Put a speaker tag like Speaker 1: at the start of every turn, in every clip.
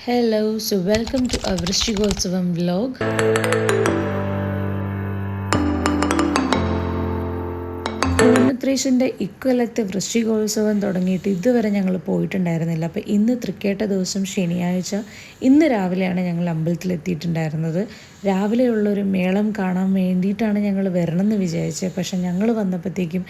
Speaker 1: Hello, so welcome to our Vrishchigotsavam vlog. പൂർണ്ണത്രേശിൻ്റെ ഇക്കൊല്ലത്തെ വൃശ്ചികോത്സവം തുടങ്ങിയിട്ട് ഇതുവരെ ഞങ്ങൾ പോയിട്ടുണ്ടായിരുന്നില്ല. അപ്പോൾ ഇന്ന് തൃക്കേട്ട ദിവസം ശനിയാഴ്ച ഇന്ന് രാവിലെയാണ് ഞങ്ങൾ അമ്പലത്തിലെത്തിയിട്ടുണ്ടായിരുന്നത്. രാവിലെയുള്ളൊരു മേളം കാണാൻ വേണ്ടിയിട്ടാണ് ഞങ്ങൾ വരണമെന്ന് വിചാരിച്ചത്. പക്ഷെ ഞങ്ങൾ വന്നപ്പോഴത്തേക്കും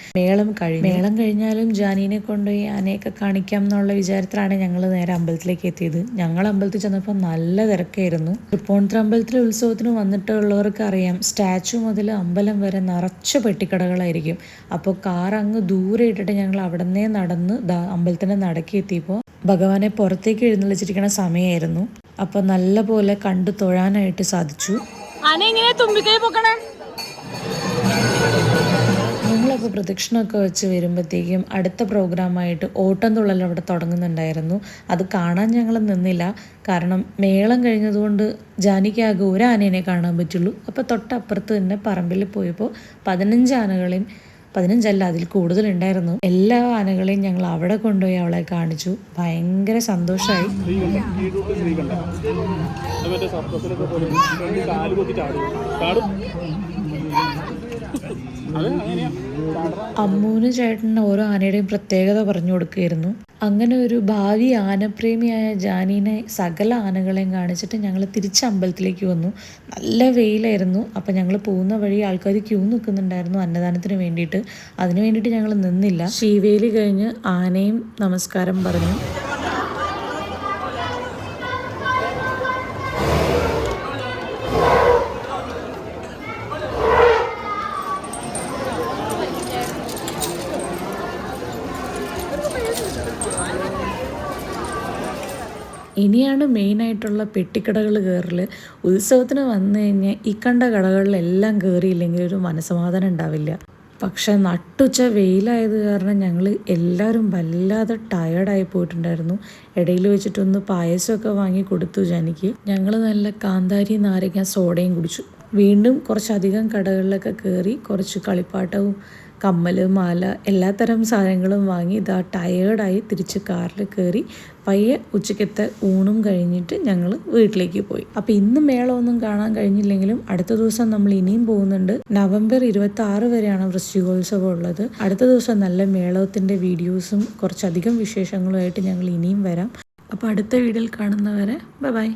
Speaker 1: മേളം കഴിഞ്ഞാലും ജാനീനെ കൊണ്ടുപോയി ആനയൊക്കെ കാണിക്കാം എന്നുള്ള വിചാരത്തിലാണ് ഞങ്ങൾ നേരെ അമ്പലത്തിലേക്ക് എത്തിയത്. ഞങ്ങൾ അമ്പലത്തിൽ ചെന്നപ്പോൾ നല്ല തിരക്കായിരുന്നു. തൃപ്പൂണിത്തുറ അമ്പലത്തിലെ ഉത്സവത്തിന് വന്നിട്ടുള്ളവർക്ക് അറിയാം, സ്റ്റാച്ചു മുതൽ അമ്പലം വരെ നിറച്ച പെട്ടിക്കടകളായിരിക്കും. അപ്പോൾ കാർ അങ്ങ് ദൂരെ ഇട്ടിട്ട് ഞങ്ങൾ അവിടെ നിന്നേ നടന്ന് അമ്പലത്തിൻ്റെ നടക്കി എത്തിയപ്പോൾ ഭഗവാനെ പുറത്തേക്ക് എഴുന്നള്ളിച്ചിരിക്കുന്ന സമയമായിരുന്നു. അപ്പോൾ നല്ല പോലെ കണ്ടു തൊഴാനായിട്ട് സാധിച്ചു. ഞങ്ങളപ്പോൾ പ്രദക്ഷിണമൊക്കെ വെച്ച് വരുമ്പോഴത്തേക്കും അടുത്ത പ്രോഗ്രാമായിട്ട് ഓട്ടം തുള്ളൽ അവിടെ തുടങ്ങുന്നുണ്ടായിരുന്നു. അത് കാണാൻ ഞങ്ങൾ നിന്നില്ല, കാരണം മേളം കഴിഞ്ഞതുകൊണ്ട് ജാനിക്കാകെ ഒരു ആനേനെ കാണാൻ പറ്റുള്ളൂ. അപ്പോൾ തൊട്ടപ്പുറത്ത് തന്നെ പറമ്പിൽ പോയപ്പോൾ 15 ആനകളെയും 15 അതിൽ കൂടുതലുണ്ടായിരുന്നു. എല്ലാ ആനകളെയും ഞങ്ങൾ അവിടെ കൊണ്ടുപോയി അവളെ കാണിച്ചു. ഭയങ്കര സന്തോഷമായി. അമ്മൂന് ചേട്ടന് ഓരോ ആനയുടെയും പ്രത്യേകത പറഞ്ഞു കൊടുക്കുകയായിരുന്നു. അങ്ങനെ ഒരു ഭാവി ആനപ്രേമിയായ ജാനീനെ സകല ആനകളെയും കാണിച്ചിട്ട് ഞങ്ങൾ തിരിച്ച് അമ്പലത്തിലേക്ക് വന്നു. നല്ല വെയിലായിരുന്നു. അപ്പം ഞങ്ങൾ പോകുന്ന വഴി ആൾക്കാർ ക്യൂ നിൽക്കുന്നുണ്ടായിരുന്നു അന്നദാനത്തിന് വേണ്ടിയിട്ട്. അതിന് വേണ്ടിയിട്ട് ഞങ്ങൾ നിന്നില്ല. ശീവേലി കഴിഞ്ഞ് ആനയും നമസ്കാരം പറഞ്ഞു. ഇനിയാണ് മെയിനായിട്ടുള്ള പെട്ടിക്കടകൾ കയറൽ. ഉത്സവത്തിന് വന്നു കഴിഞ്ഞാൽ ഈ കണ്ട കടകളിലെല്ലാം കയറിയില്ലെങ്കിൽ ഒരു മനസ്സമാധാനം ഉണ്ടാവില്ല. പക്ഷെ നട്ടുച്ച വെയിലായത് കാരണം ഞങ്ങൾ എല്ലാവരും വല്ലാതെ ടയേർഡായി പോയിട്ടുണ്ടായിരുന്നു. ഇടയിൽ വെച്ചിട്ടൊന്ന് പായസമൊക്കെ വാങ്ങി കൊടുത്തു ജാനിക്ക്. ഞങ്ങൾ നല്ല കാന്താരി നാരങ്ങ സോഡയും കുടിച്ചു. വീണ്ടും കുറച്ചധികം കടകളിലൊക്കെ കയറി കുറച്ച് കളിപ്പാട്ടവും കമ്മൽ, മാല, എല്ലാത്തരം സാധനങ്ങളും വാങ്ങി ടയേർഡായി തിരിച്ച് കാറിൽ കയറി പയ്യെ ഉച്ചക്കത്തെ ഊണും കഴിഞ്ഞിട്ട് ഞങ്ങൾ വീട്ടിലേക്ക് പോയി. അപ്പോൾ ഇന്ന് മേളമൊന്നും കാണാൻ കഴിഞ്ഞില്ലെങ്കിലും അടുത്ത ദിവസം നമ്മൾ ഇനിയും പോകുന്നുണ്ട്. നവംബർ 26 വരെയാണ് വൃശ്ചികോത്സവം ഉള്ളത്. അടുത്ത ദിവസം നല്ല മേളത്തിൻ്റെ വീഡിയോസും കുറച്ചധികം വിശേഷങ്ങളുമായിട്ട് ഞങ്ങൾ ഇനിയും വരാം. അപ്പോൾ അടുത്ത വീഡിയോയിൽ കാണുന്നവരെ ബൈ.